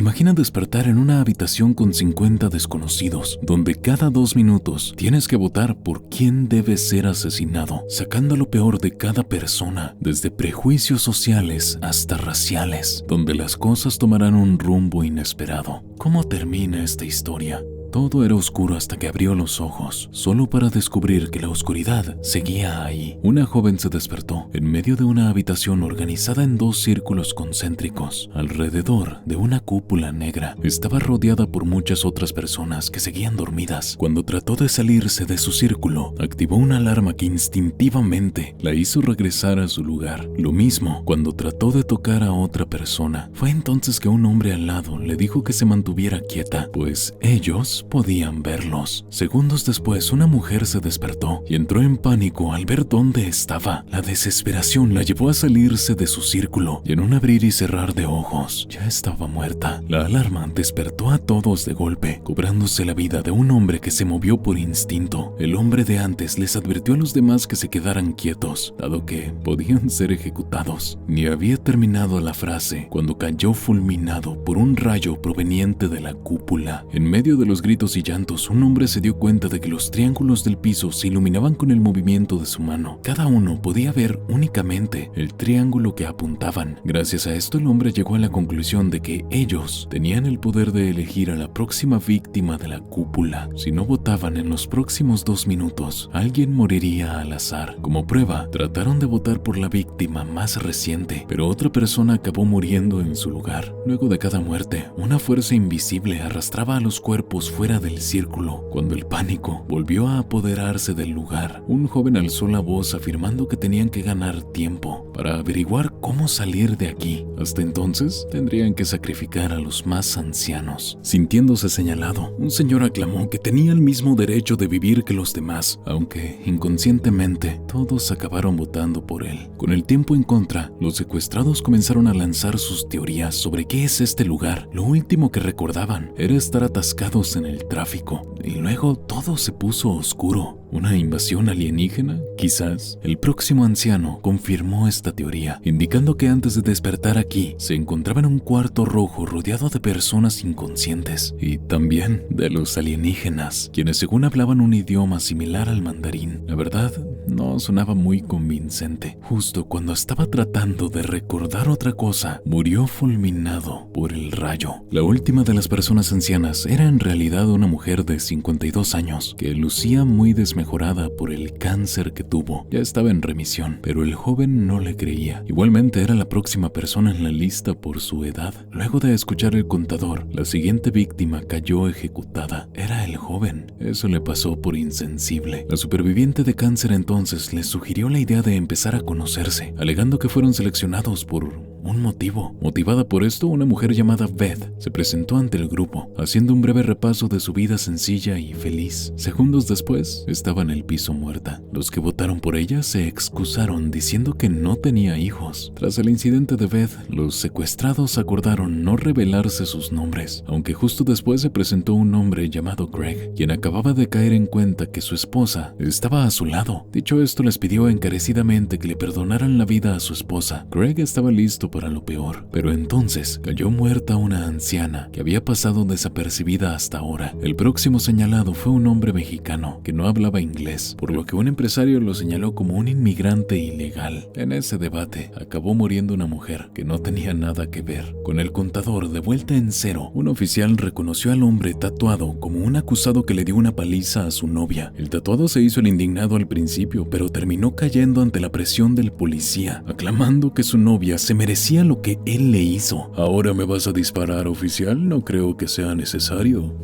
Imagina despertar en una habitación con 50 desconocidos, donde cada 2 minutos tienes que votar por quién debe ser asesinado, sacando lo peor de cada persona, desde prejuicios sociales hasta raciales, donde las cosas tomarán un rumbo inesperado. ¿Cómo termina esta historia? Todo era oscuro hasta que abrió los ojos, solo para descubrir que la oscuridad seguía ahí. Una joven se despertó en medio de una habitación organizada en 2 círculos concéntricos, alrededor de una cúpula negra. Estaba rodeada por muchas otras personas que seguían dormidas. Cuando trató de salirse de su círculo, activó una alarma que instintivamente la hizo regresar a su lugar. Lo mismo cuando trató de tocar a otra persona. Fue entonces que un hombre al lado le dijo que se mantuviera quieta, pues ellos podían verlos. Segundos después, una mujer se despertó y entró en pánico al ver dónde estaba. La desesperación la llevó a salirse de su círculo y en un abrir y cerrar de ojos, ya estaba muerta. La alarma despertó a todos de golpe, cobrándose la vida de un hombre que se movió por instinto. El hombre de antes les advirtió a los demás que se quedaran quietos, dado que podían ser ejecutados. Ni había terminado la frase cuando cayó fulminado por un rayo proveniente de la cúpula. En medio de los gritos y llantos, un hombre se dio cuenta de que los triángulos del piso se iluminaban con el movimiento de su mano. Cada uno podía ver únicamente el triángulo que apuntaban. Gracias a esto, el hombre llegó a la conclusión de que ellos tenían el poder de elegir a la próxima víctima de la cúpula. Si no votaban en los próximos 2 minutos, alguien moriría al azar. Como prueba, trataron de votar por la víctima más reciente, pero otra persona acabó muriendo en su lugar. Luego de cada muerte, una fuerza invisible arrastraba a los cuerpos fuera del círculo. Cuando el pánico volvió a apoderarse del lugar, un joven alzó la voz afirmando que tenían que ganar tiempo para averiguar cómo salir de aquí. Hasta entonces, tendrían que sacrificar a los más ancianos. Sintiéndose señalado, un señor aclamó que tenía el mismo derecho de vivir que los demás, aunque inconscientemente todos acabaron votando por él. Con el tiempo en contra, los secuestrados comenzaron a lanzar sus teorías sobre qué es este lugar. Lo último que recordaban era estar atascados en el tráfico, y luego todo se puso oscuro. ¿Una invasión alienígena? Quizás. El próximo anciano confirmó esta teoría, indicando que antes de despertar aquí, se encontraba en un cuarto rojo rodeado de personas inconscientes, y también de los alienígenas, quienes según hablaban un idioma similar al mandarín. La verdad, no sonaba muy convincente. Justo cuando estaba tratando de recordar otra cosa, murió fulminado por el rayo. La última de las personas ancianas era en realidad una mujer de 52 años, que lucía muy desmejorada por el cáncer que tuvo. Ya estaba en remisión, pero el joven no le creía. Igualmente era la próxima persona en la lista por su edad. Luego de escuchar el contador, la siguiente víctima cayó ejecutada. Era el joven. Eso le pasó por insensible. La superviviente de cáncer entonces les sugirió la idea de empezar a conocerse, alegando que fueron seleccionados por un motivo. Motivada por esto, una mujer llamada Beth se presentó ante el grupo, haciendo un breve repaso de su vida sencilla y feliz. Segundos después, estaba en el piso muerta. Los que votaron por ella se excusaron diciendo que no tenía hijos. Tras el incidente de Beth, los secuestrados acordaron no revelarse sus nombres, aunque justo después se presentó un hombre llamado Greg, quien acababa de caer en cuenta que su esposa estaba a su lado. Dicho esto, les pidió encarecidamente que le perdonaran la vida a su esposa. Greg estaba listo para lo peor, pero entonces cayó muerta una anciana que había pasado desapercibida hasta ahora. El próximo señalado fue un hombre mexicano que no hablaba inglés, por lo que un empresario lo señaló como un inmigrante ilegal. En ese debate acabó muriendo una mujer que no tenía nada que ver. Con el contador de vuelta en cero, un oficial reconoció al hombre tatuado como un acusado que le dio una paliza a su novia. El tatuado se hizo el indignado al principio, pero terminó cayendo ante la presión del policía, aclamando que su novia se merecía lo que él le hizo. ¿Ahora me vas a disparar, oficial? No creo que sea necesario.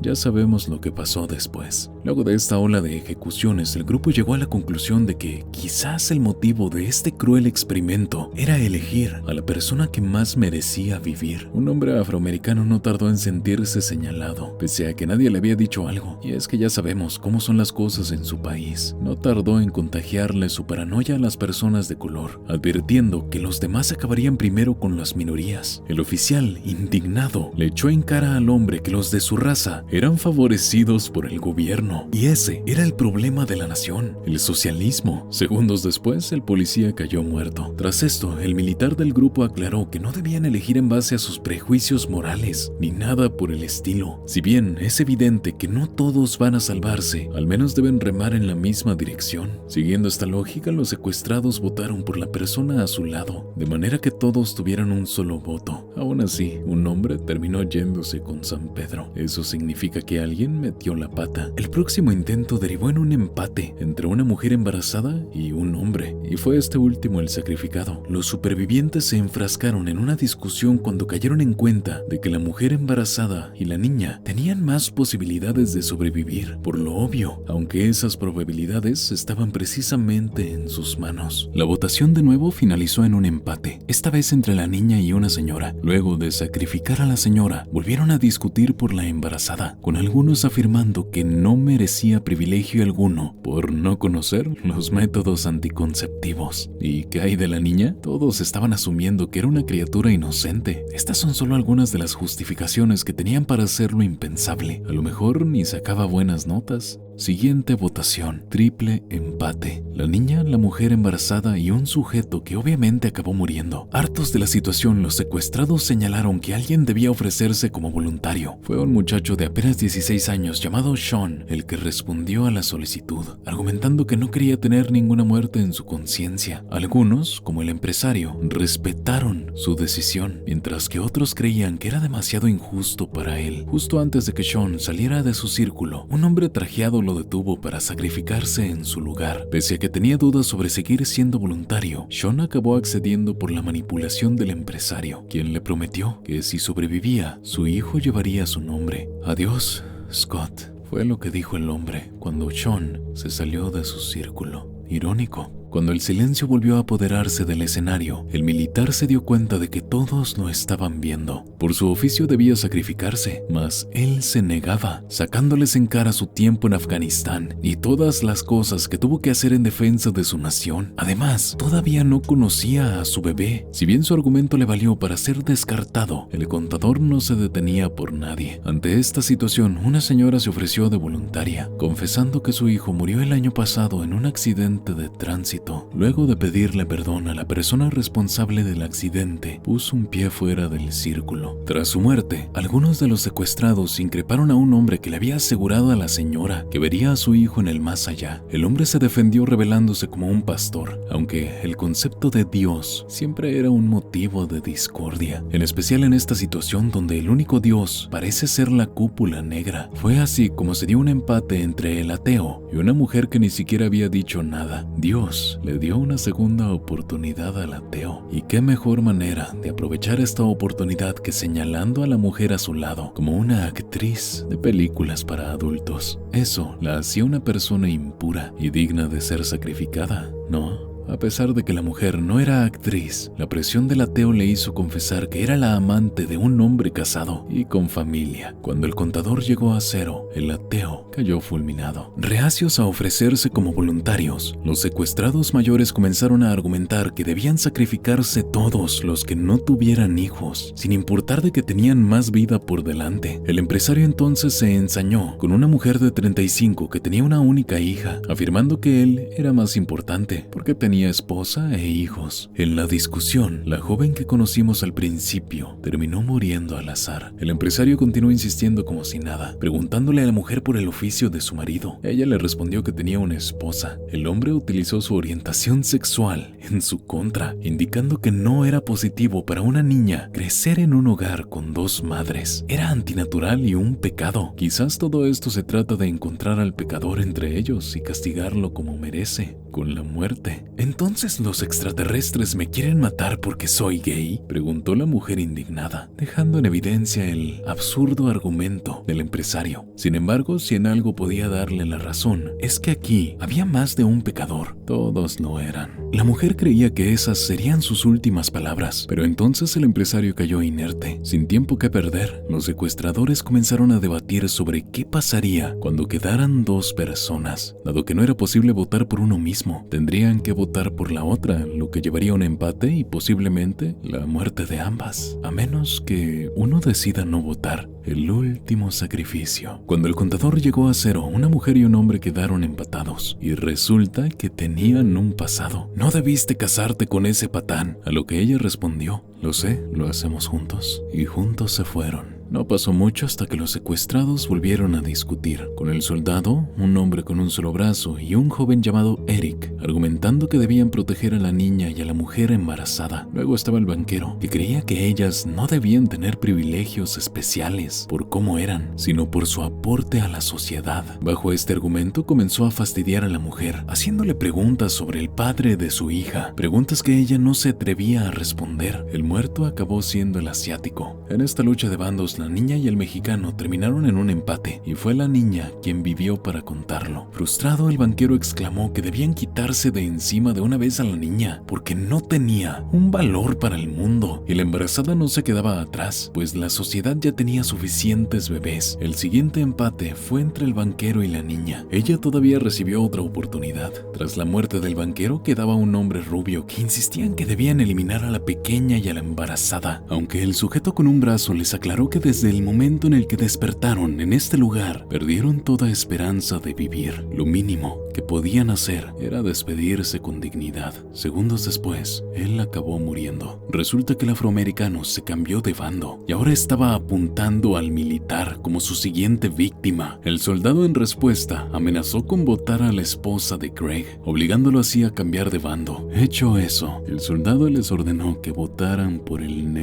Ya sabemos lo que pasó después. Luego de esta ola de ejecuciones, el grupo llegó a la conclusión de que quizás el motivo de este cruel experimento era elegir a la persona que más merecía vivir. Un hombre afroamericano no tardó en sentirse señalado, pese a que nadie le había dicho algo. Y es que ya sabemos cómo son las cosas en su país. No tardó en contagiarle su paranoia a las personas de color, advirtiendo que los demás acabarían primero con las minorías. El oficial, indignado, le echó en cara al hombre que los de su raza eran favorecidos por el gobierno. gobierno. Y ese era el problema de la nación, el socialismo. Segundos después, el policía cayó muerto. Tras esto, el militar del grupo aclaró que no debían elegir en base a sus prejuicios morales, ni nada por el estilo. Si bien es evidente que no todos van a salvarse, al menos deben remar en la misma dirección. Siguiendo esta lógica, los secuestrados votaron por la persona a su lado, de manera que todos tuvieran un solo voto. Aún así, un hombre terminó yéndose con San Pedro. Eso significa que alguien metió la pata. El próximo intento derivó en un empate entre una mujer embarazada y un hombre, y fue este último el sacrificado. Los supervivientes se enfrascaron en una discusión cuando cayeron en cuenta de que la mujer embarazada y la niña tenían más posibilidades de sobrevivir, por lo obvio, aunque esas probabilidades estaban precisamente en sus manos. La votación de nuevo finalizó en un empate, esta vez entre la niña y una señora. Luego de sacrificar a la señora, volvieron a discutir por la embarazada, con algunos afirmando que no merecía privilegio alguno por no conocer los métodos anticonceptivos. ¿Y qué hay de la niña? Todos estaban asumiendo que era una criatura inocente. Estas son solo algunas de las justificaciones que tenían para hacer lo impensable. A lo mejor ni sacaba buenas notas. Siguiente votación, triple empate. La niña, la mujer embarazada y un sujeto que obviamente acabó muriendo. Hartos de la situación, los secuestrados señalaron que alguien debía ofrecerse como voluntario. Fue un muchacho de apenas 16 años llamado Sean el que respondió a la solicitud, argumentando que no quería tener ninguna muerte en su conciencia. Algunos, como el empresario, respetaron su decisión, mientras que otros creían que era demasiado injusto para él. Justo antes de que Sean saliera de su círculo, un hombre trajeado lo detuvo para sacrificarse en su lugar. Pese a que tenía dudas sobre seguir siendo voluntario, Sean acabó accediendo por la manipulación del empresario, quien le prometió que si sobrevivía, su hijo llevaría su nombre. Adiós, Scott, fue lo que dijo el hombre cuando Sean se salió de su círculo. Irónico. Cuando el silencio volvió a apoderarse del escenario, el militar se dio cuenta de que todos lo estaban viendo. Por su oficio debía sacrificarse, mas él se negaba, sacándoles en cara su tiempo en Afganistán y todas las cosas que tuvo que hacer en defensa de su nación. Además, todavía no conocía a su bebé. Si bien su argumento le valió para ser descartado, el contador no se detenía por nadie. Ante esta situación, una señora se ofreció de voluntaria, confesando que su hijo murió el año pasado en un accidente de tránsito. Luego de pedirle perdón a la persona responsable del accidente, puso un pie fuera del círculo. Tras su muerte, algunos de los secuestrados increparon a un hombre que le había asegurado a la señora que vería a su hijo en el más allá. El hombre se defendió revelándose como un pastor, aunque el concepto de Dios siempre era un motivo de discordia, en especial en esta situación donde el único Dios parece ser la cúpula negra. Fue así como se dio un empate entre el ateo y una mujer que ni siquiera había dicho nada. Dios le dio una segunda oportunidad al ateo, y qué mejor manera de aprovechar esta oportunidad que señalando a la mujer a su lado como una actriz de películas para adultos. Eso la hacía una persona impura y digna de ser sacrificada, ¿no? A pesar de que la mujer no era actriz, la presión del ateo le hizo confesar que era la amante de un hombre casado y con familia. Cuando el contador llegó a 0, el ateo cayó fulminado. Reacios a ofrecerse como voluntarios, los secuestrados mayores comenzaron a argumentar que debían sacrificarse todos los que no tuvieran hijos, sin importar de que tenían más vida por delante. El empresario entonces se ensañó con una mujer de 35 que tenía una única hija, afirmando que él era más importante porque tenía esposa e hijos. En la discusión, la joven que conocimos al principio terminó muriendo al azar. El empresario continuó insistiendo como si nada, preguntándole a la mujer por el oficio de su marido. Ella le respondió que tenía una esposa. El hombre utilizó su orientación sexual en su contra, indicando que no era positivo para una niña crecer en un hogar con 2 madres. Era antinatural y un pecado. Quizás todo esto se trata de encontrar al pecador entre ellos y castigarlo como merece, con la muerte. ¿Entonces los extraterrestres me quieren matar porque soy gay?, preguntó la mujer indignada, dejando en evidencia el absurdo argumento del empresario. Sin embargo, si en algo podía darle la razón, es que aquí había más de un pecador. Todos lo eran. La mujer creía que esas serían sus últimas palabras, pero entonces el empresario cayó inerte. Sin tiempo que perder, los secuestradores comenzaron a debatir sobre qué pasaría cuando quedaran 2 personas. Dado que no era posible votar por uno mismo, tendrían que votar votar por la otra, lo que llevaría a un empate y posiblemente la muerte de ambas, a menos que uno decida no votar. El último sacrificio. Cuando el contador llegó a 0, una mujer y un hombre quedaron empatados, y resulta que tenían un pasado. No debiste casarte con ese patán, a lo que ella respondió: lo sé, lo hacemos juntos. Y juntos se fueron. No pasó mucho hasta que los secuestrados volvieron a discutir, con el soldado, un hombre con un solo brazo, y un joven llamado Eric, argumentando que debían proteger a la niña y a la mujer embarazada. Luego estaba el banquero, que creía que ellas no debían tener privilegios especiales por cómo eran, sino por su aporte a la sociedad. Bajo este argumento comenzó a fastidiar a la mujer, haciéndole preguntas sobre el padre de su hija, preguntas que ella no se atrevía a responder. El muerto acabó siendo el asiático. En esta lucha de bandos, la niña y el mexicano terminaron en un empate, y fue la niña quien vivió para contarlo. Frustrado, el banquero exclamó que debían quitarse de encima de una vez a la niña, porque no tenía un valor para el mundo, y la embarazada no se quedaba atrás, pues la sociedad ya tenía suficientes bebés. El siguiente empate fue entre el banquero y la niña. Ella todavía recibió otra oportunidad. Tras la muerte del banquero quedaba un hombre rubio que insistía en que debían eliminar a la pequeña y a la embarazada, aunque el sujeto con un brazo les aclaró que desde el momento en el que despertaron en este lugar, perdieron toda esperanza de vivir. Lo mínimo que podían hacer era despedirse con dignidad. Segundos después, él acabó muriendo. Resulta que el afroamericano se cambió de bando y ahora estaba apuntando al militar como su siguiente víctima. El soldado, en respuesta, amenazó con votar a la esposa de Craig, obligándolo así a cambiar de bando. Hecho eso, el soldado les ordenó que votaran por el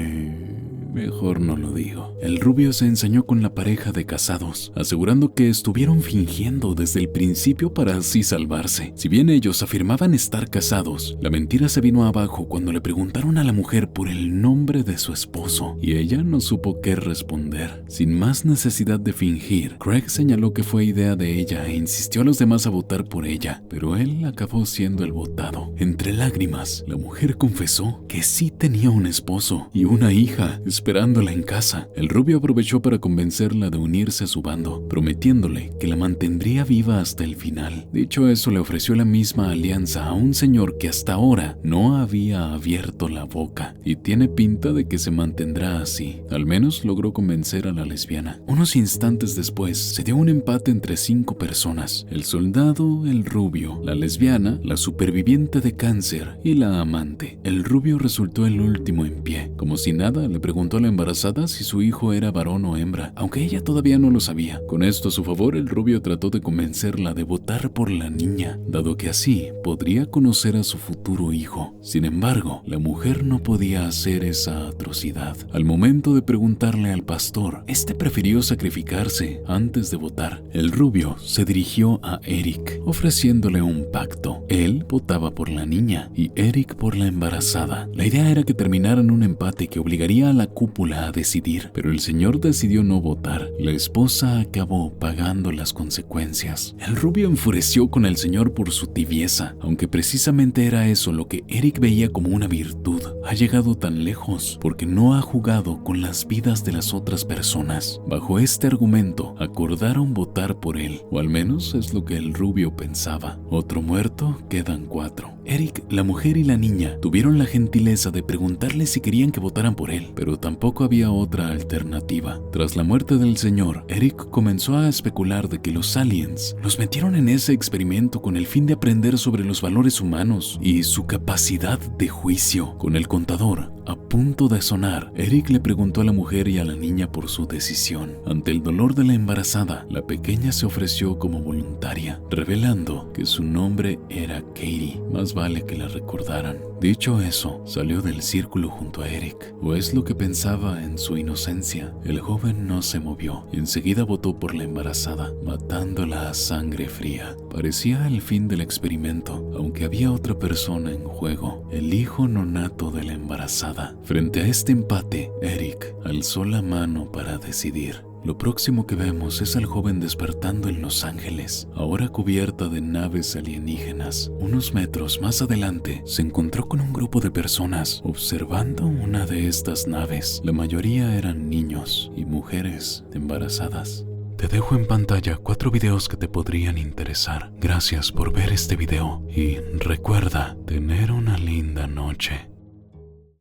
Mejor no lo digo. El rubio se ensañó con la pareja de casados, asegurando que estuvieron fingiendo desde el principio para así salvarse. Si bien ellos afirmaban estar casados, la mentira se vino abajo cuando le preguntaron a la mujer por el nombre de su esposo, y ella no supo qué responder. Sin más necesidad de fingir, Craig señaló que fue idea de ella e insistió a los demás a votar por ella, pero él acabó siendo el votado. Entre lágrimas, la mujer confesó que sí tenía un esposo y una hija esperándola en casa. El rubio aprovechó para convencerla de unirse a su bando, prometiéndole que la mantendría viva hasta el final. Dicho eso, le ofreció la misma alianza a un señor que hasta ahora no había abierto la boca, y tiene pinta de que se mantendrá así. Al menos logró convencer a la lesbiana. Unos instantes después, se dio un empate entre 5 personas: el soldado, el rubio, la lesbiana, la superviviente de cáncer y la amante. El rubio resultó el último en pie. Como si nada, le preguntó a la embarazada si su hijo era varón o hembra, aunque ella todavía no lo sabía. Con esto a su favor, el rubio trató de convencerla de votar por la niña, dado que así podría conocer a su futuro hijo. Sin embargo, la mujer no podía hacer esa atrocidad. Al momento de preguntarle al pastor, este prefirió sacrificarse antes de votar. El rubio se dirigió a Eric, ofreciéndole un pacto. Él votaba por la niña y Eric por la embarazada. La idea era que terminaran un empate que obligaría a la cúpula a decidir, pero el señor decidió no votar. La esposa acabó pagando las consecuencias. El rubio enfureció con el señor por su tibieza, aunque precisamente era eso lo que Eric veía como una virtud. Ha llegado tan lejos porque no ha jugado con las vidas de las otras personas. Bajo este argumento, acordaron votar por él, o al menos es lo que el rubio pensaba. Otro muerto, quedan 4. Eric, la mujer y la niña tuvieron la gentileza de preguntarle si querían que votaran por él, pero tampoco había otra alternativa. Tras la muerte del señor, Eric comenzó a especular de que los aliens los metieron en ese experimento con el fin de aprender sobre los valores humanos y su capacidad de juicio. Con el contador a punto de sonar, Eric le preguntó a la mujer y a la niña por su decisión. Ante el dolor de la embarazada, la pequeña se ofreció como voluntaria, revelando que su nombre era Katie. Más vale que la recordaran. Dicho eso, salió del círculo junto a Eric, o es lo que pensaba en su inocencia. El joven no se movió y enseguida votó por la embarazada, matándola a sangre fría. Parecía el fin del experimento, aunque había otra persona en juego, el hijo nonato de la embarazada. Frente a este empate, Eric alzó la mano para decidir. Lo próximo que vemos es al joven despertando en Los Ángeles, ahora cubierta de naves alienígenas. Unos metros más adelante, se encontró con un grupo de personas observando una de estas naves. La mayoría eran niños y mujeres embarazadas. Te dejo en pantalla 4 videos que te podrían interesar. Gracias por ver este video y recuerda tener una linda noche.